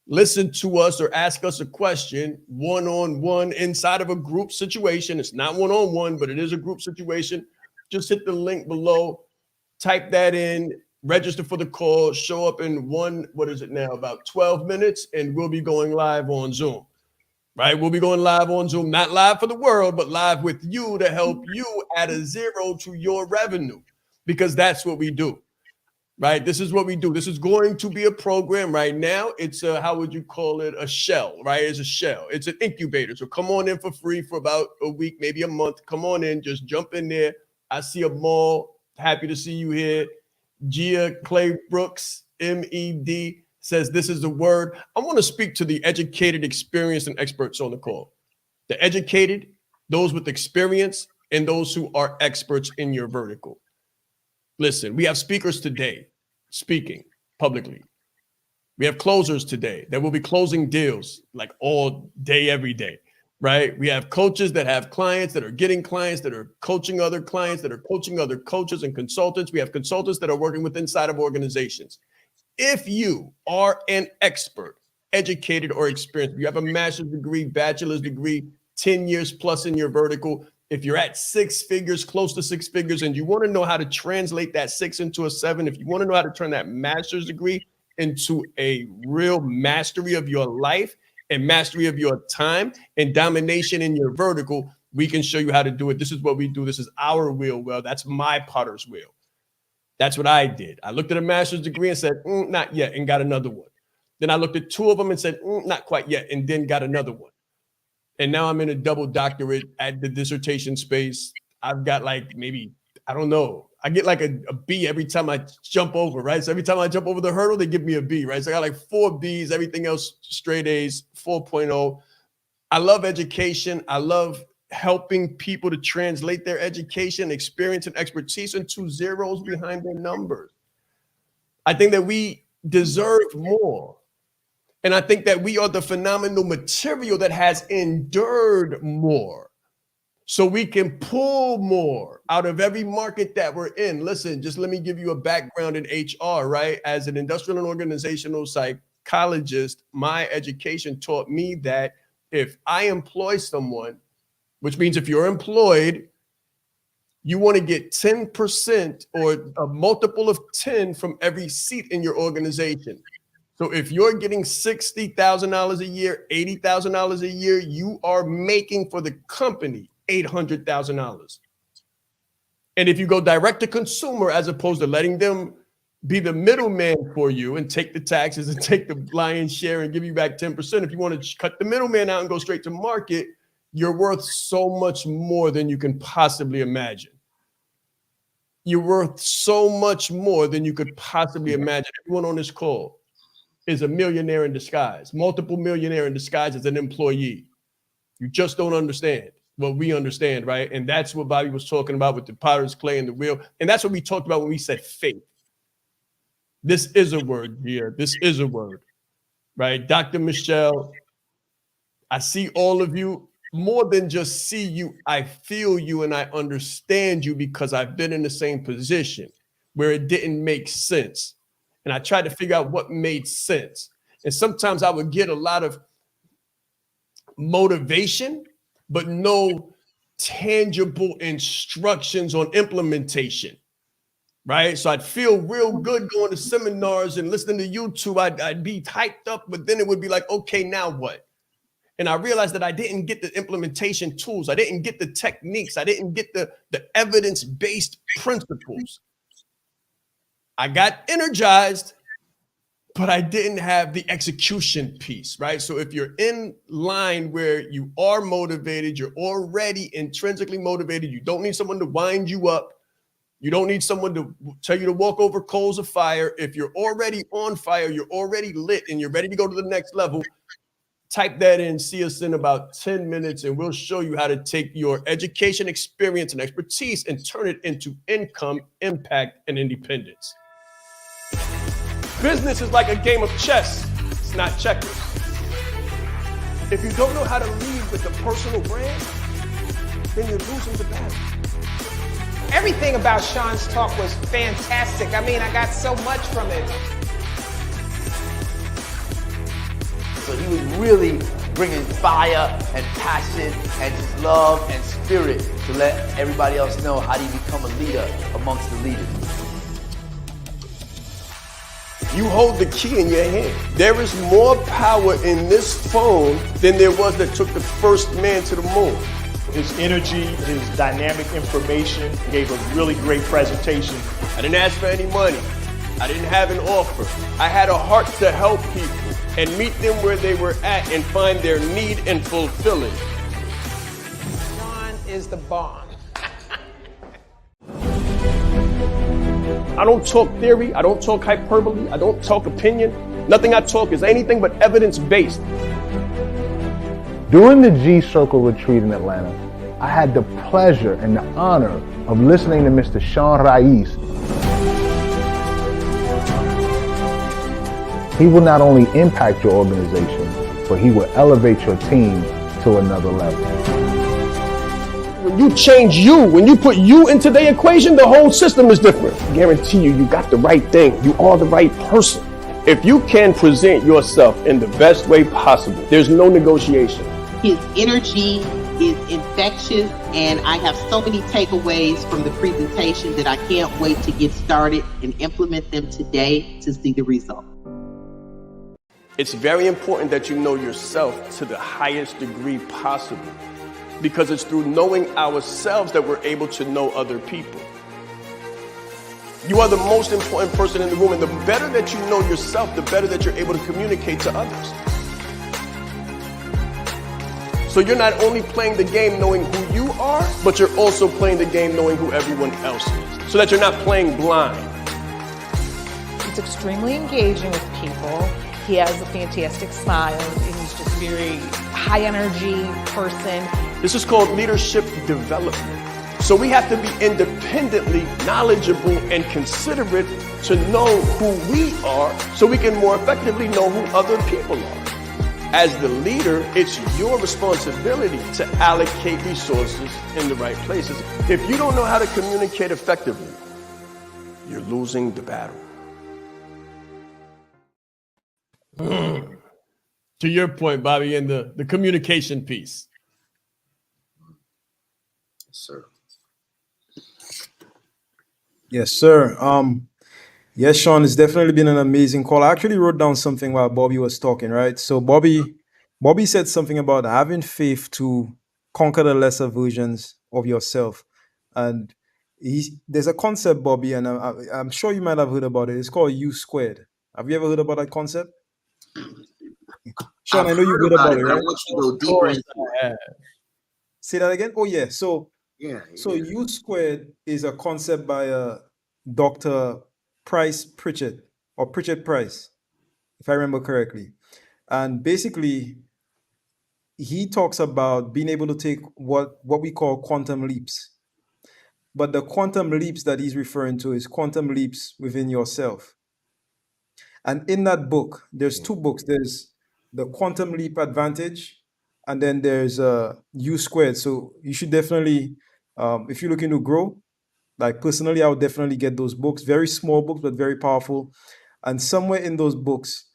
A: listen to us or ask us a question one-on-one inside of a group situation, it's not one-on-one, but it is a group situation, just hit the link below. Type that in, register for the call, show up in about 12 minutes, and we'll be going live on Zoom, right? We'll be going live on Zoom, not live for the world, but live with you to help you add a zero to your revenue, because that's what we do, right? This is what we do. This is going to be a program right now. It's how would you call it? A shell, right? It's a shell. It's an incubator. So come on in for free for about a week, maybe a month. Come on in, just jump in there. I see a mall. Happy to see you here. Gia Clay Brooks, MED, says this is the word. I want to speak to the educated, experienced, and experts on the call. The educated, those with experience, and those who are experts in your vertical. Listen, we have speakers today speaking publicly. We have closers today that will be closing deals like all day, every day. right? We have coaches that have clients that are getting clients that are coaching other clients that are coaching other coaches and consultants. We have consultants that are working with inside of organizations. If you are an expert, educated, or experienced, you have a master's degree, bachelor's degree, 10 years plus in your vertical, if you're at 6 figures, close to 6 figures, and you want to know how to translate that 6 into a 7, if you want to know how to turn that master's degree into a real mastery of your life and mastery of your time and domination in your vertical, we can show you how to do it. This is what we do. This is our wheel. Well, that's my potter's wheel. That's what I did. I looked at a master's degree and said, not yet, and got another one. Then I looked at 2 of them and said, not quite yet, and then got another one. And now I'm in a double doctorate at the dissertation space. I've got like maybe, I don't know, I get like a B every time I jump over, right? So every time I jump over the hurdle, they give me a B, right? So I got like 4 Bs, everything else straight A's, 4.0. I love education. I love helping people to translate their education, experience, and expertise into zeros behind their numbers. I think that we deserve more. And I think that we are the phenomenal material that has endured more. So we can pull more out of every market that we're in. Listen, just let me give you a background in HR, right? As an industrial and organizational psychologist, my education taught me that if I employ someone, which means if you're employed, you want to get 10% or a multiple of 10 from every seat in your organization. So if you're getting $60,000 a year, $80,000 a year, you are making for the company $800,000. And if you go direct to consumer, as opposed to letting them be the middleman for you and take the taxes and take the lion's share and give you back 10%, if you want to cut the middleman out and go straight to market, you're worth so much more than you can possibly imagine. You're worth so much more than you could possibly imagine. Everyone on this call is a millionaire in disguise, multiple millionaire in disguise as an employee. You just don't understand what we understand, right? And that's what Bobby was talking about with the potter's clay and the wheel. And that's what we talked about when we said faith. This is a word here. This is a word, right? Dr. Michelle, I see all of you. More than just see you, I feel you and I understand you because I've been in the same position where it didn't make sense. And I tried to figure out what made sense. And sometimes I would get a lot of motivation, but no tangible instructions on implementation, right? So I'd feel real good going to seminars and listening to YouTube. I'd be hyped up, but then it would be like, okay, now what? And I realized that I didn't get the implementation tools. I didn't get the techniques. I didn't get the evidence-based principles. I got energized, but I didn't have the execution piece, right? So if you're in line where you are motivated, you're already intrinsically motivated, you don't need someone to wind you up. You don't need someone to tell you to walk over coals of fire. If you're already on fire, you're already lit, and you're ready to go to the next level, type that in, see us in about 10 minutes, and we'll show you how to take your education, experience, and expertise and turn it into income, impact, and independence. Business is like a game of chess. It's not checkers. If you don't know how to lead with a personal brand, then you're losing the battle.
L: Everything about Shaan's talk was fantastic. I mean, I got so much from it.
M: So he was really bringing fire and passion and just love and spirit to let everybody else know how do you become a leader amongst the leaders.
A: You hold the key in your hand. There is more power in this phone than there was that took the first man to the moon.
N: His energy, his dynamic information, gave a really great presentation.
A: I didn't ask for any money. I didn't have an offer. I had a heart to help people and meet them where they were at and find their need and fulfill it.
L: Shaan is the bomb.
A: I don't talk theory. I don't talk hyperbole. I don't talk opinion. Nothing I talk is anything but evidence-based.
O: During the G-Circle retreat in Atlanta, I had the pleasure and the honor of listening to Mr. Shaan Rais. He will not only impact your organization, but he will elevate your team to to another level.
C: When you change you, when you put you into the equation, the whole system is different. I guarantee you, you got the right thing. You are the right person. If you can present yourself in the best way possible, there's no negotiation.
P: His energy is infectious, and I have so many takeaways from the presentation that I can't wait to get started and implement them today to see the result.
C: It's very important that you know yourself to the highest degree possible, because it's through knowing ourselves that we're able to know other people. You are the most important person in the room, and the better that you know yourself, the better that you're able to communicate to others. So you're not only playing the game knowing who you are, but you're also playing the game knowing who everyone else is, so that you're not playing blind.
Q: He's extremely engaging with people. He has a fantastic smile, and he's just a very high energy person.
C: This is called leadership development. So we have to be independently knowledgeable and considerate to know who we are, so we can more effectively know who other people are. As the leader, it's your responsibility to allocate resources in the right places. If you don't know how to communicate effectively, you're losing the battle.
A: To your point, Bobby, in the communication piece.
K: Yes, sir.
J: Yes, sir. Yes, Shaan, it's definitely been an amazing call. I actually wrote down something while Bobby was talking, right? So Bobby said something about having faith to conquer the lesser versions of yourself. And there's a concept, Bobby, and I'm sure you might have heard about it. It's called U squared. Have you ever heard about that concept? Shaan, I know you've heard about it,
K: but I
J: right?
K: want you to go deeper into it.
J: Say that again? Oh, yeah. So
K: Yeah.
J: U squared is a concept by Dr. Pritchett Price, if I remember correctly. And basically, he talks about being able to take what we call quantum leaps. But the quantum leaps that he's referring to is quantum leaps within yourself. And in that book, there's two books. There's the Quantum Leap Advantage, and then there's U squared. So you should definitely, if you're looking to grow, like personally, I would definitely get those books. Very small books, but very powerful. And somewhere in those books,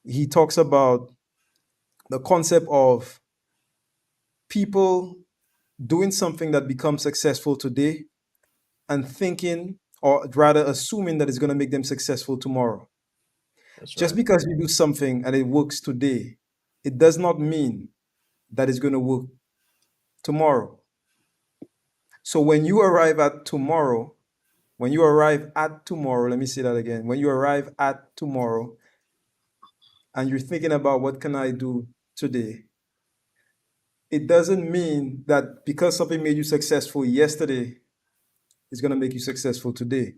J: he talks about the concept of people doing something that becomes successful today and thinking, or rather assuming, that it's going to make them successful tomorrow. Just because you do something and it works today, it does not mean that it's going to work tomorrow. So when you arrive at tomorrow, let me say that again. When you arrive at tomorrow and you're thinking about what can I do today, it doesn't mean that because something made you successful yesterday, it's going to make you successful today.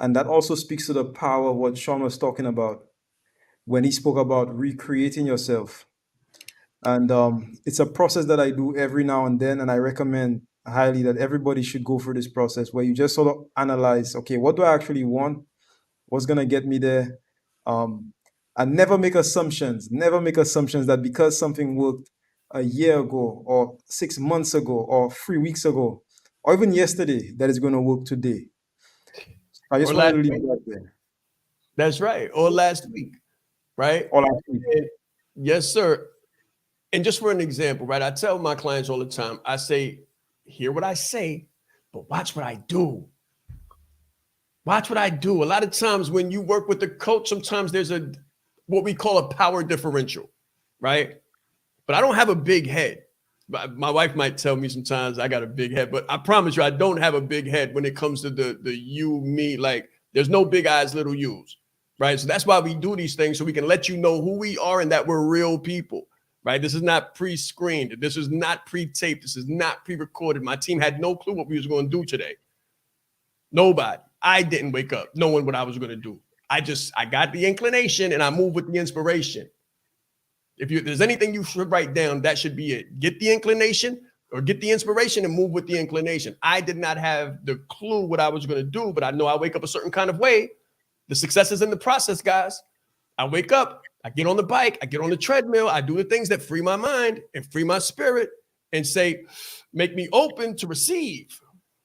J: And that also speaks to the power of what Shaan was talking about when he spoke about recreating yourself. And it's a process that I do every now and then, and I recommend highly that everybody should go through this process where you just sort of analyze, okay, what do I actually want? What's going to get me there? And never make assumptions that because something worked a year ago or 6 months ago or 3 weeks ago or even yesterday, that it's going to work today. I just wanted to leave that there.
A: That's right. Or last week, right?
J: Or last week.
A: Yes, sir. And just for an example, right? I tell my clients all the time, I say, hear what I say, but watch what I do. Watch what I do. A lot of times when you work with the coach, sometimes there's what we call a power differential, right? But I don't have a big head. My wife might tell me sometimes I got a big head, but I promise you, I don't have a big head when it comes to the you, me. Like, there's no big eyes, little U's, right? So that's why we do these things, so we can let you know who we are and that we're real people, right? This is not pre-screened. This is not pre-taped. This is not pre-recorded. My team had no clue what we was going to do today. Nobody. I didn't wake up knowing what I was going to do. I got the inclination and I moved with the inspiration. If there's anything you should write down, that should be it. Get the inclination or get the inspiration and move with the inclination. I did not have the clue what I was going to do, but I know I wake up a certain kind of way. The success is in the process, guys. I wake up I get on the bike, I get on the treadmill, I do the things that free my mind and free my spirit and say, make me open to receive.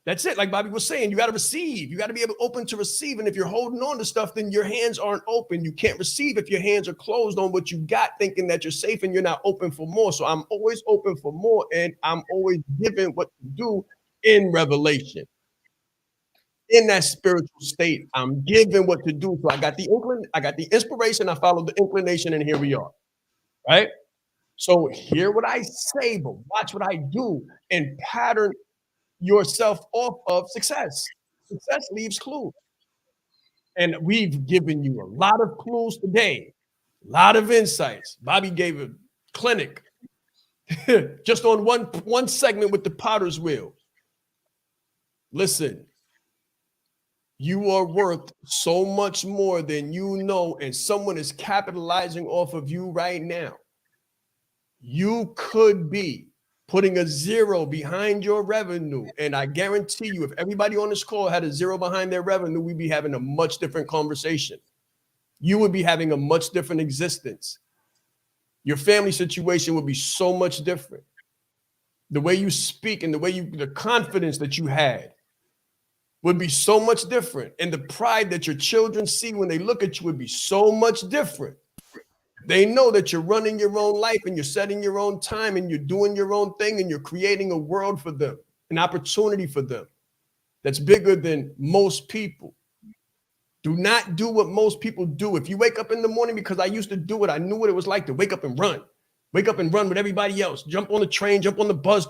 A: That's it. Like Bobby was saying, you got to receive. You got to be able open to receive. And if you're holding on to stuff, then your hands aren't open. You can't receive if your hands are closed on what you got, thinking that you're safe and you're not open for more. So I'm always open for more, and I'm always given what to do in revelation. In that spiritual state, I'm given what to do. So I got the inspiration, I followed the inclination, and here we are. Right? So hear what I say, but watch what I do and pattern yourself off of success. Success leaves clues. And we've given you a lot of clues today, a lot of insights. Bobby gave a clinic just on one segment with the potter's wheel. Listen, you are worth so much more than you know, and someone is capitalizing off of you right now. You could be putting a zero behind your revenue. And I guarantee you, if everybody on this call had a zero behind their revenue, we'd be having a much different conversation. You would be having a much different existence. Your family situation would be so much different. The way you speak and the confidence that you had would be so much different. And the pride that your children see when they look at you would be so much different. They know that you're running your own life and you're setting your own time and you're doing your own thing and you're creating a world for them, an opportunity for them that's bigger than most people. Do not do what most people do. If you wake up in the morning, because I used to do it, I knew what it was like to wake up and run with everybody else, jump on the train, jump on the bus,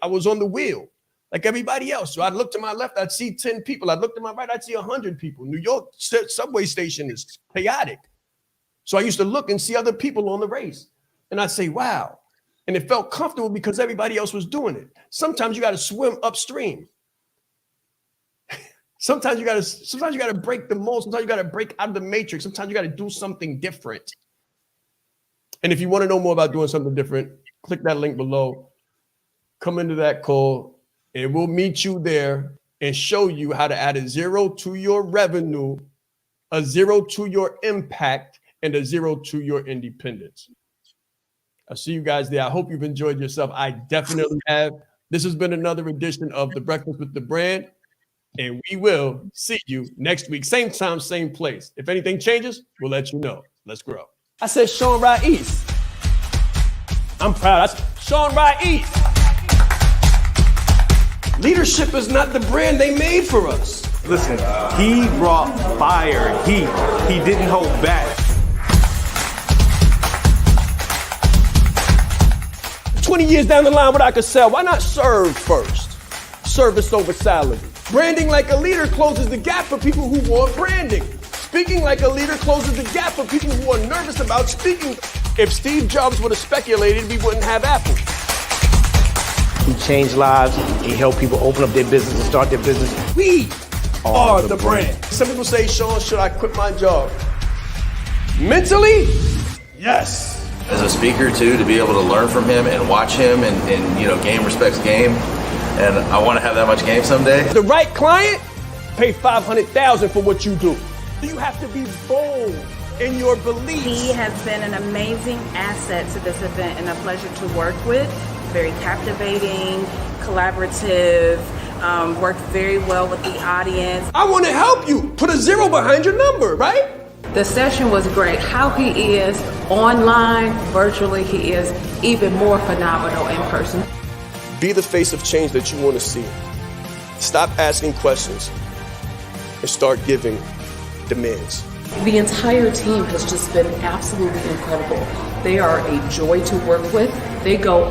A: I was on the wheel like everybody else. So I'd look to my left, I'd see 10 people. I'd look to my right, I'd see 100 people. New York subway station is chaotic. So I used to look and see other people on the race and I'd say, wow. And it felt comfortable because everybody else was doing it. Sometimes you got to swim upstream. Sometimes you got to break the mold. Sometimes you got to break out of the matrix. Sometimes you got to do something different. And if you want to know more about doing something different, click that link below. Come into that call and we'll meet you there and show you how to add a zero to your revenue, a zero to your impact, and a zero to your independence. I'll see you guys there. I hope you've enjoyed yourself. I definitely have. This has been another edition of The Breakfast with the Brand, and we will see you next week. Same time, same place. If anything changes, we'll let you know. Let's grow. I said Shaan Rais. I'm proud. I said Shaan Rais. Leadership is not the brand they made for us.
B: Listen, he brought fire, heat. He didn't hold back.
A: 20 years down the line, what I could sell, why not serve first? Service over salary. Branding like a leader closes the gap for people who want branding. Speaking like a leader closes the gap for people who are nervous about speaking. If Steve Jobs would have speculated, we wouldn't have Apple.
M: He changed lives. He helped people open up their business and start their business.
A: We are the brand. Some people say, Shaan, should I quit my job? Mentally, yes.
D: As a speaker too, to be able to learn from him and watch him and you know, game respects game. And I want to have that much game someday.
A: The right client, pay $500,000 for what you do. You have to be bold in your beliefs.
E: He has been an amazing asset to this event and a pleasure to work with. Very captivating, collaborative, worked very well with the audience.
A: I want to help you. Put a zero behind your number, right?
F: The session was great. How he is online, virtually, he is even more phenomenal in person.
C: Be the face of change that you want to see. Stop asking questions and start giving demands.
F: The entire team has just been absolutely incredible. They are a joy to work with. They go